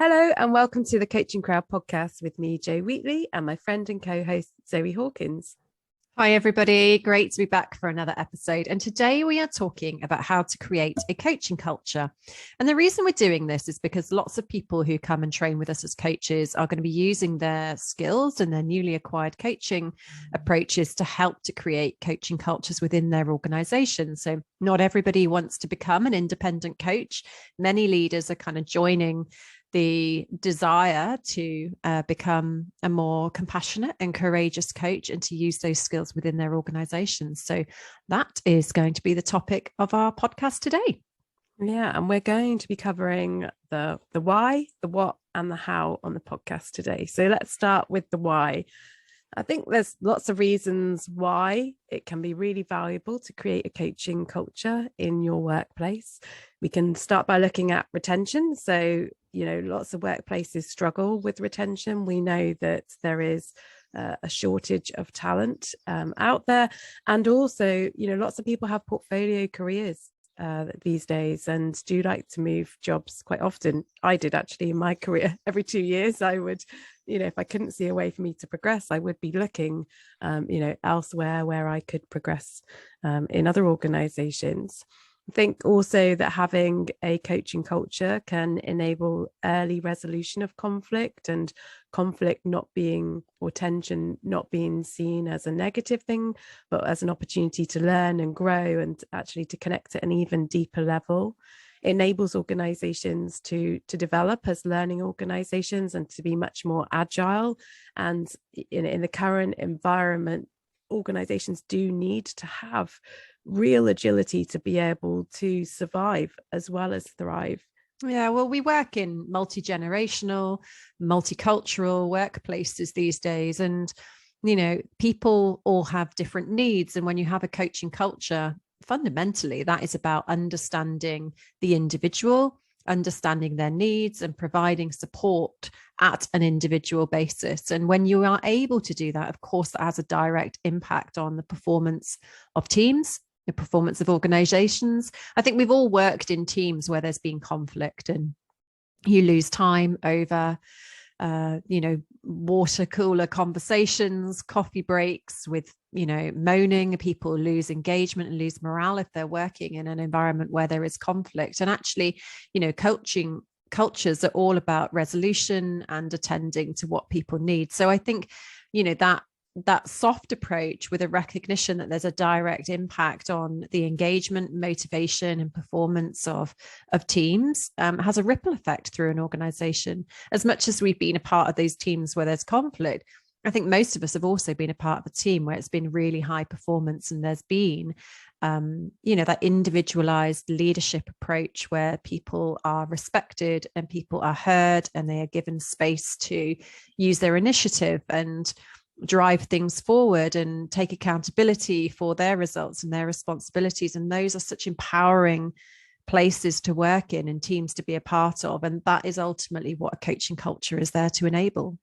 Hello and welcome to the Coaching Crowd podcast with me, Jo Wheatley, and my friend and co-host Zoe Hawkins. Hi, everybody. Great to be back for another episode. And today we are talking about how to create a coaching culture. And the reason we're doing this is because lots of people who come and train with us as coaches are going to be using their skills and their newly acquired coaching approaches to help to create coaching cultures within their organization. So not everybody wants to become an independent coach. Many leaders are kind of joining the desire to become a more compassionate and courageous coach and to use those skills within their organizations. So that is going to be the topic of our podcast today. Yeah, and we're going to be covering the why, the what, and the how on the podcast today. So let's start with the why. I think there's lots of reasons why it can be really valuable to create a coaching culture in your workplace. We can start by looking at retention. So, lots of workplaces struggle with retention. We know that there is a shortage of talent out there. And also, lots of people have portfolio careers these days and do like to move jobs quite often. I did actually in my career. Every 2 years I would, if I couldn't see a way for me to progress, I would be looking elsewhere where I could progress in other organizations. I think also that having a coaching culture can enable early resolution of conflict, and conflict not being, or tension not being seen as a negative thing, but as an opportunity to learn and grow and actually to connect at an even deeper level. It enables organizations to develop as learning organizations and to be much more agile. And in the current environment, organizations do need to have real agility to be able to survive as well as thrive. Yeah, well, we work in multi-generational, multicultural workplaces these days, and people all have different needs. And when you have a coaching culture, fundamentally that is about understanding the individual, understanding their needs, and providing support at an individual basis. And when you are able to do that, of course, that has a direct impact on the performance of teams, the performance of organizations. I think we've all worked in teams where there's been conflict and you lose time over water cooler conversations, coffee breaks with, moaning. People lose engagement and lose morale if they're working in an environment where there is conflict. And actually, coaching cultures are all about resolution and attending to what people need. So I think, that soft approach with a recognition that there's a direct impact on the engagement, motivation, and performance of teams has a ripple effect through an organization. As much as we've been a part of those teams where there's conflict, I think most of us have also been a part of a team where it's been really high performance and there's been that individualized leadership approach where people are respected and people are heard and they are given space to use their initiative and drive things forward and take accountability for their results and their responsibilities. And those are such empowering places to work in and teams to be a part of. And that is ultimately what a coaching culture is there to enable.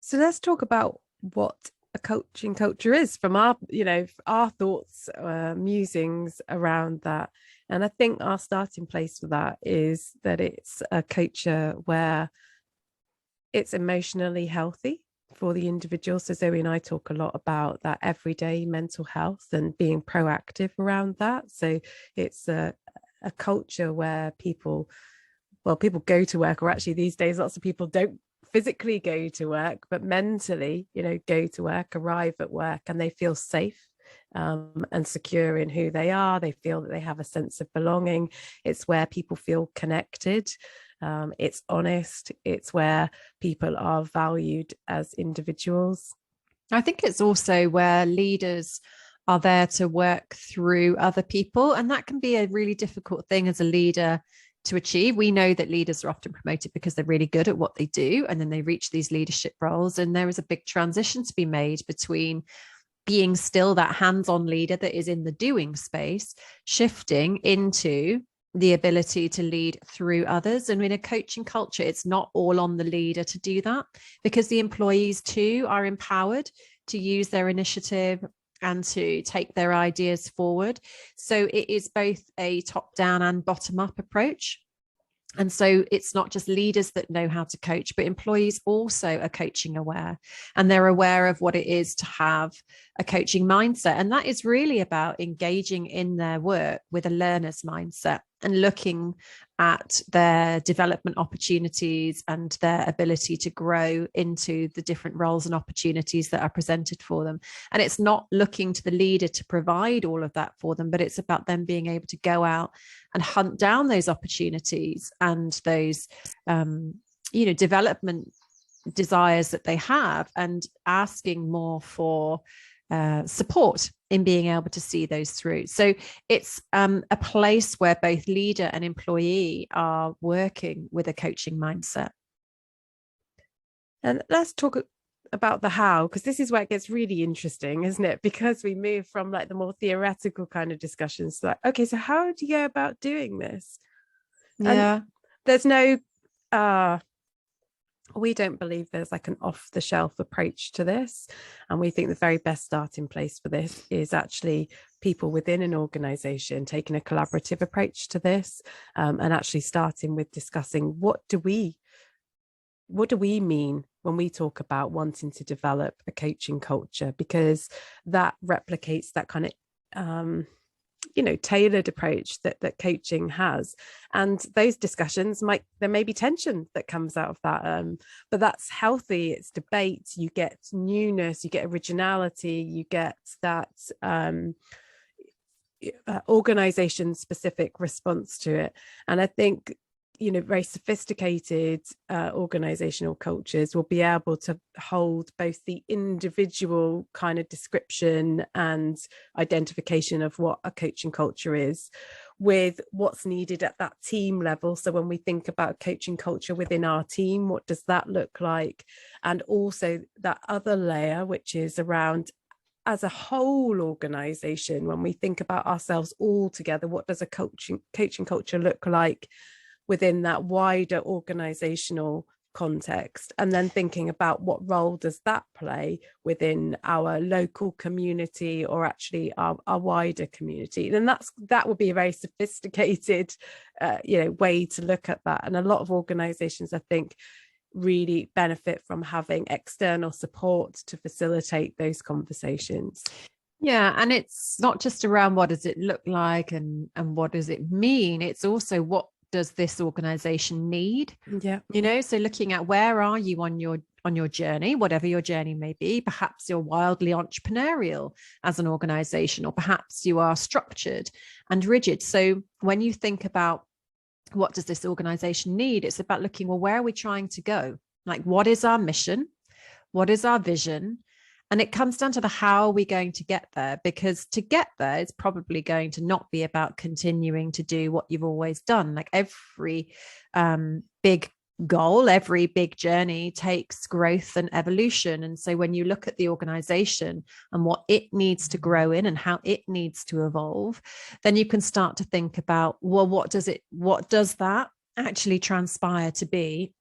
So let's talk about what a coaching culture is from our thoughts, musings around that. And I think our starting place for that is that it's a culture where it's emotionally healthy for the individual. So Zoe and I talk a lot about that everyday mental health and being proactive around that. So it's a culture where people go to work, or actually these days lots of people don't physically go to work, but mentally, go to work, arrive at work, and they feel safe and secure in who they are. They feel that they have a sense of belonging. It's where people feel connected. It's honest. It's where people are valued as individuals. I think it's also where leaders are there to work through other people. And that can be a really difficult thing as a leader to achieve. We know that leaders are often promoted because they're really good at what they do, and then they reach these leadership roles. And there is a big transition to be made between being still that hands-on leader that is in the doing space, shifting into the ability to lead through others. And in a coaching culture, it's not all on the leader to do that, because the employees too are empowered to use their initiative and to take their ideas forward. So it is both a top-down and bottom-up approach. And so it's not just leaders that know how to coach, but employees also are coaching aware, and they're aware of what it is to have a coaching mindset. And that is really about engaging in their work with a learner's mindset and looking at their development opportunities and their ability to grow into the different roles and opportunities that are presented for them. And it's not looking to the leader to provide all of that for them, but it's about them being able to go out and hunt down those opportunities and those development desires that they have, and asking more for support in being able to see those through. So it's a place where both leader and employee are working with a coaching mindset. And let's talk about the how, because this is where it gets really interesting, isn't it? Because we move from like the more theoretical kind of discussions to like, okay, so how do you go about doing this? Yeah. And there's no we don't believe there's like an off-the-shelf approach to this, and we think the very best starting place for this is actually people within an organization taking a collaborative approach to this, and actually starting with discussing what do we mean when we talk about wanting to develop a coaching culture, because that replicates that kind of tailored approach that coaching has. And those discussions there may be tension that comes out of that, but that's healthy. It's debate, you get newness, you get originality, you get that organization specific response to it. And I think very sophisticated organizational cultures will be able to hold both the individual kind of description and identification of what a coaching culture is with what's needed at that team level. So when we think about coaching culture within our team, what does that look like? And also that other layer, which is around as a whole organization, when we think about ourselves all together, what does a coaching culture look like within that wider organizational context? And then thinking about what role does that play within our local community, or actually our wider community. And that would be a very sophisticated way to look at that. And a lot of organizations, I think, really benefit from having external support to facilitate those conversations. Yeah, and it's not just around what does it look like and what does it mean, it's also what does this organization need? Yeah. So looking at where are you on your journey, whatever your journey may be. Perhaps you're wildly entrepreneurial as an organization, or perhaps you are structured and rigid. So when you think about what does this organization need, it's about looking, well, where are we trying to go? Like, what is our mission? What is our vision? And it comes down to the how are we going to get there? Because to get there, it's probably going to not be about continuing to do what you've always done. Like every big goal, every big journey takes growth and evolution. And so when you look at the organization and what it needs to grow in and how it needs to evolve, then you can start to think about, well, what does that actually transpire to be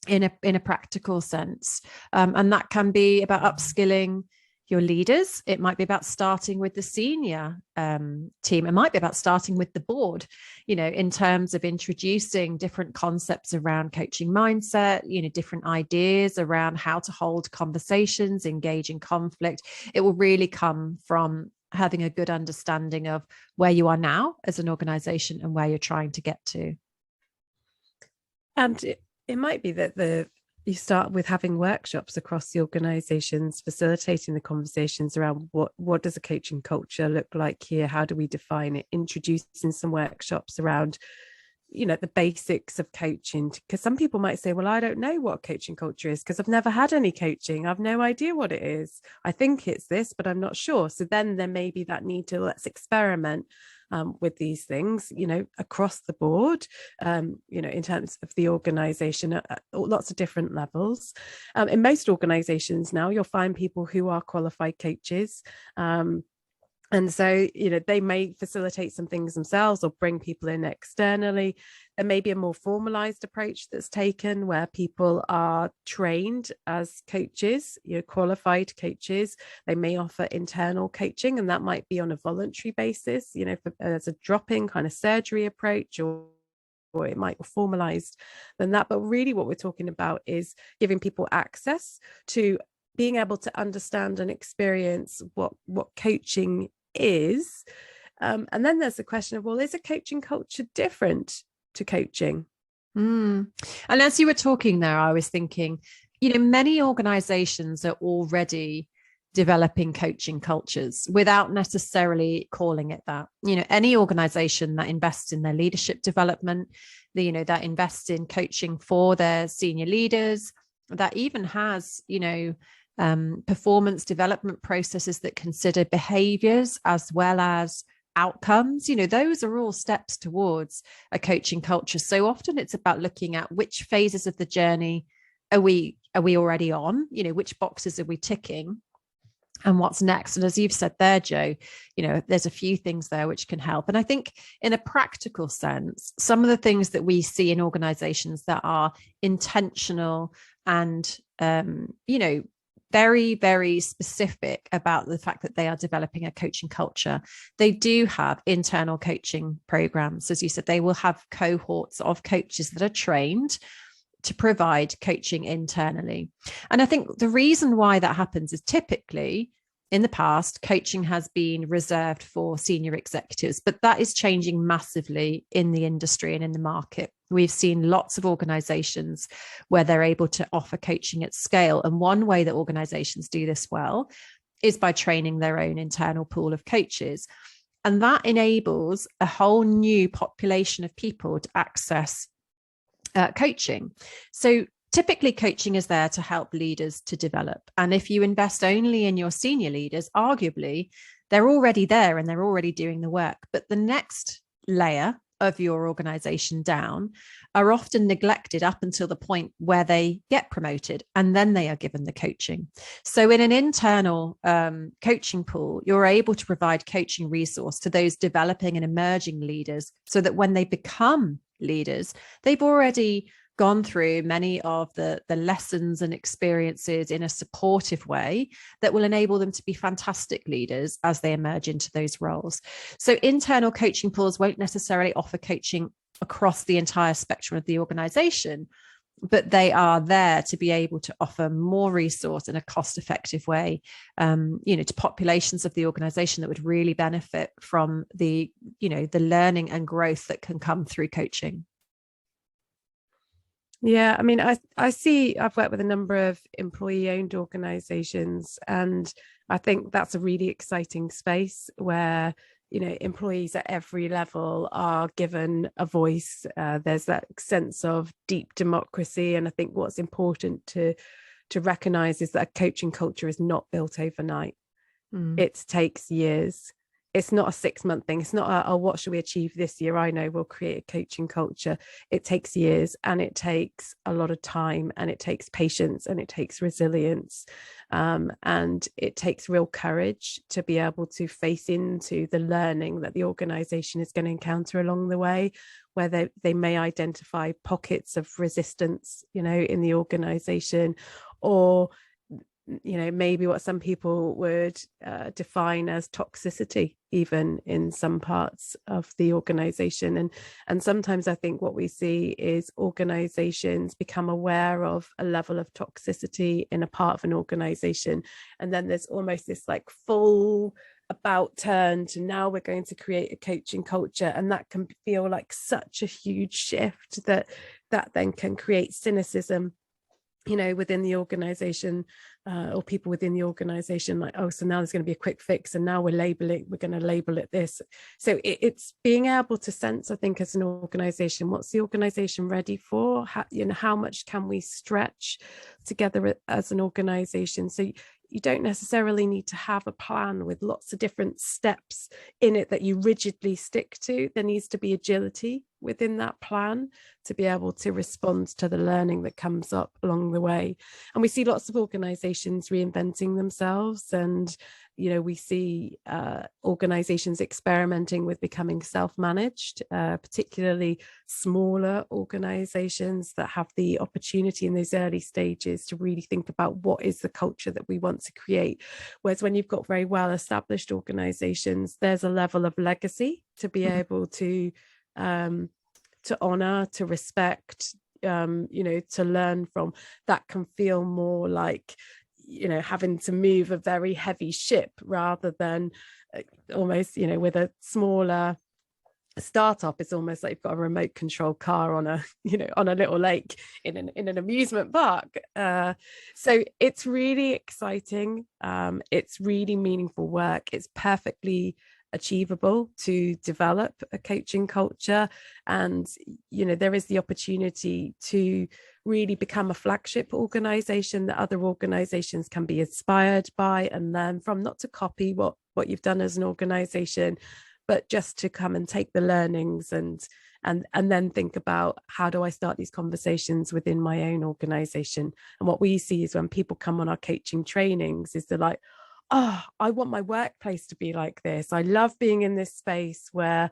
in a practical sense? And that can be about upskilling your leaders. It might be about starting with the senior team. It might be about starting with the board, in terms of introducing different concepts around coaching mindset, different ideas around how to hold conversations, engage in conflict. It will really come from having a good understanding of where you are now as an organization and where you're trying to get to. And it might be that you start with having workshops across the organizations, facilitating the conversations around what does a coaching culture look like here? How do we define it? Introducing some workshops around, the basics of coaching, because some people might say, well, I don't know what coaching culture is because I've never had any coaching. I've no idea what it is. I think it's this, but I'm not sure. So then there may be that need to let's experiment with these things, across the board, in terms of the organization at lots of different levels. In most organizations now, you'll find people who are qualified coaches. And so, they may facilitate some things themselves or bring people in externally. There may be a more formalized approach that's taken where people are trained as coaches, qualified coaches. They may offer internal coaching, and that might be on a voluntary basis, as a drop-in kind of surgery approach, or or it might be formalized than that. But really what we're talking about is giving people access to being able to understand and experience what coaching is. And then there's the question of, well, is a coaching culture different to coaching? And as you were talking there, I was thinking, many organizations are already developing coaching cultures without necessarily calling it that. Any organization that invests in their leadership development, that invests in coaching for their senior leaders, that even has, performance development processes that consider behaviors as well as outcomes, those are all steps towards a coaching culture. So often it's about looking at which phases of the journey are we already on, which boxes are we ticking, and what's next. And as you've said there, Jo, there's a few things there which can help. And I think in a practical sense, some of the things that we see in organizations that are intentional and very, very specific about the fact that they are developing a coaching culture. They do have internal coaching programs. As you said, they will have cohorts of coaches that are trained to provide coaching internally. And I think the reason why that happens is typically in the past, coaching has been reserved for senior executives, but that is changing massively in the industry and in the market. We've seen lots of organizations where they're able to offer coaching at scale. And one way that organizations do this well is by training their own internal pool of coaches. And that enables a whole new population of people to access coaching. So typically, coaching is there to help leaders to develop. And if you invest only in your senior leaders, arguably, they're already there and they're already doing the work. But the next layer of your organization down are often neglected up until the point where they get promoted, and then they are given the coaching. So in an internal coaching pool, you're able to provide coaching resource to those developing and emerging leaders so that when they become leaders, they've already gone through many of the lessons and experiences in a supportive way that will enable them to be fantastic leaders as they emerge into those roles. So internal coaching pools won't necessarily offer coaching across the entire spectrum of the organization, but they are there to be able to offer more resource in a cost-effective way, to populations of the organization that would really benefit from the learning and growth that can come through coaching. Yeah, I mean, I see, I've worked with a number of employee-owned organizations, and I think that's a really exciting space where, employees at every level are given a voice. There's that sense of deep democracy. And I think what's important to recognize is that a coaching culture is not built overnight. It takes years. It's not a 6-month thing. It's not what should we achieve this year? I know we'll create a coaching culture. It takes years, and it takes a lot of time, and it takes patience, and it takes resilience. And it takes real courage to be able to face into the learning that the organization is going to encounter along the way, where they may identify pockets of resistance, in the organization, or maybe what some people would define as toxicity, even in some parts of the organization. And sometimes I think what we see is organizations become aware of a level of toxicity in a part of an organization, and then there's almost this like full about turn to now we're going to create a coaching culture, and that can feel like such a huge shift that then can create cynicism within the organization, or people within the organization, like, oh, so now there's going to be a quick fix, and now we're going to label it this. So it's being able to sense, I think, as an organization, what's the organization ready for? How much can we stretch together as an organization? So you don't necessarily need to have a plan with lots of different steps in it that you rigidly stick to. There needs to be agility within that plan to be able to respond to the learning that comes up along the way. And we see lots of organizations reinventing themselves, and we see organizations experimenting with becoming self-managed, particularly smaller organizations that have the opportunity in those early stages to really think about what is the culture that we want to create. Whereas when you've got very well established organizations, there's a level of legacy to be able to to honor, to respect, to learn from, that can feel more like, having to move a very heavy ship rather than almost, with a smaller startup, it's almost like you've got a remote control car on a on a little lake in an amusement park. So it's really exciting. It's really meaningful work. It's perfectly achievable to develop a coaching culture, and there is the opportunity to really become a flagship organization that other organizations can be inspired by and learn from, not to copy what you've done as an organization, but just to come and take the learnings and then think about, how do I start these conversations within my own organization? And what we see is when people come on our coaching trainings is they're like, oh, I want my workplace to be like this. I love being in this space where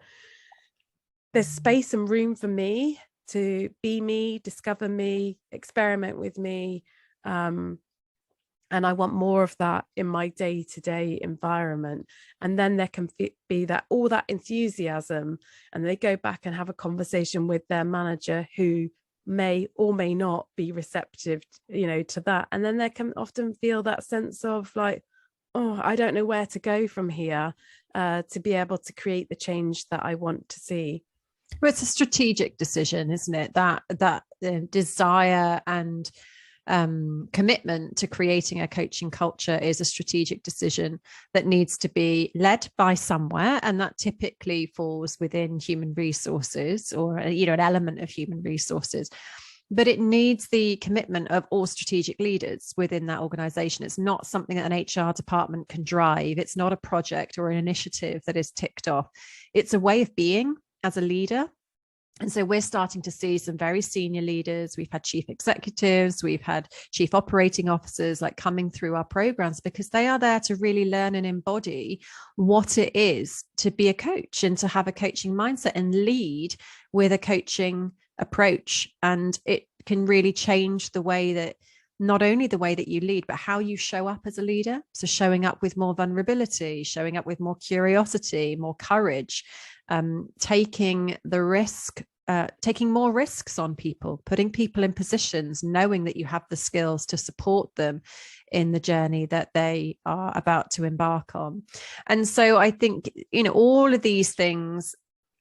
there's space and room for me to be me, discover me, experiment with me. And I want more of that in my day-to-day environment. And then there can be that, all that enthusiasm, and they go back and have a conversation with their manager who may or may not be receptive, to that. And then they can often feel that sense of like, oh, I don't know where to go from here, to be able to create the change that I want to see. Well, it's a strategic decision, isn't it? That desire and commitment to creating a coaching culture is a strategic decision that needs to be led by somewhere, and that typically falls within human resources, or an element of human resources. But it needs the commitment of all strategic leaders within that organization. It's not something that an HR department can drive. It's not a project or an initiative that is ticked off. It's a way of being as a leader. And so we're starting to see some very senior leaders. We've had chief executives, we've had chief operating officers like coming through our programs, because they are there to really learn and embody what it is to be a coach and to have a coaching mindset and lead with a coaching approach. And it can really change the way that, not only the way that you lead, but how you show up as a leader. So showing up with more vulnerability, showing up with more curiosity, more courage, taking the risk, taking more risks on people, putting people in positions, knowing that you have the skills to support them in the journey that they are about to embark on. And so I think, all of these things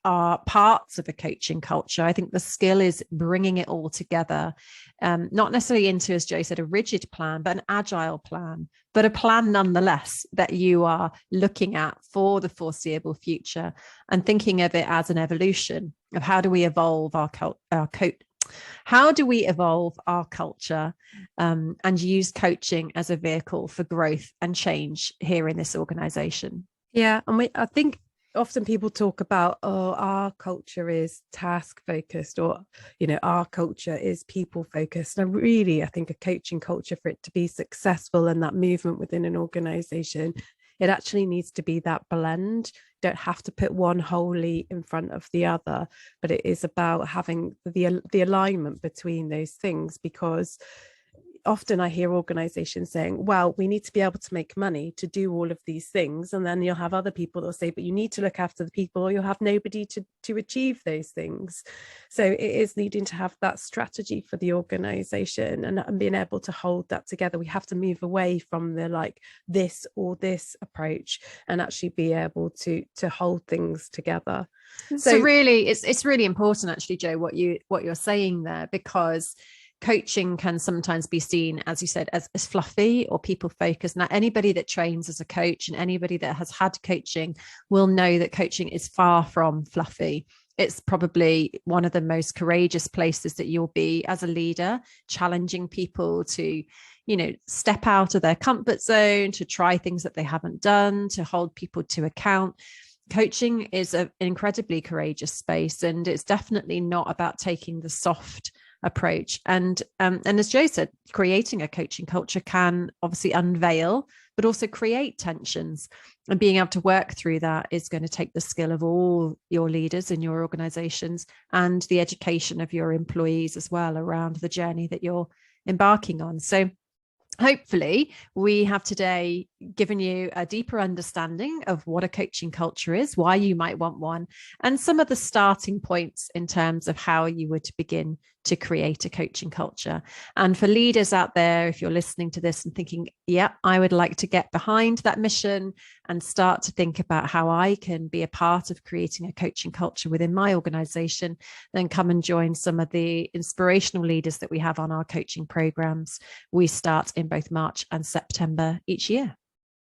are parts of a coaching culture. I think the skill is bringing it all together, not necessarily into, as Joe said, a rigid plan, but an agile plan, but a plan nonetheless that you are looking at for the foreseeable future, and thinking of it as an evolution of how do we evolve how do we evolve our culture, and use coaching as a vehicle for growth and change here in this organization. Yeah, and I think often people talk about, oh, our culture is task focused, or our culture is people focused. And I think a coaching culture, for it to be successful and that movement within an organization, it actually needs to be that blend. You don't have to put one wholly in front of the other, but it is about having the alignment between those things. Because often I hear organizations saying, well, we need to be able to make money to do all of these things. And then you'll have other people that will say, but you need to look after the people, or you'll have nobody to achieve those things. So it is needing to have that strategy for the organization, and being able to hold that together. We have to move away from the like this or this approach, and actually be able to hold things together. So really, it's really important, actually, Joe, what you're saying there, because coaching can sometimes be seen, as you said, as fluffy or people focused. Now, anybody that trains as a coach and anybody that has had coaching will know that coaching is far from fluffy. It's probably one of the most courageous places that you'll be as a leader, challenging people to, step out of their comfort zone, to try things that they haven't done, to hold people to account. Coaching is an incredibly courageous space, and it's definitely not about taking the soft approach. And as Joe said, creating a coaching culture can obviously unveil, but also create tensions. And being able to work through that is going to take the skill of all your leaders in your organizations, and the education of your employees as well around the journey that you're embarking on. So hopefully we have today given you a deeper understanding of what a coaching culture is, why you might want one, and some of the starting points in terms of how you would begin to create a coaching culture. And for leaders out there, if you're listening to this and thinking, yeah, I would like to get behind that mission and start to think about how I can be a part of creating a coaching culture within my organization, then come and join some of the inspirational leaders that we have on our coaching programs. We start in both March and September each year.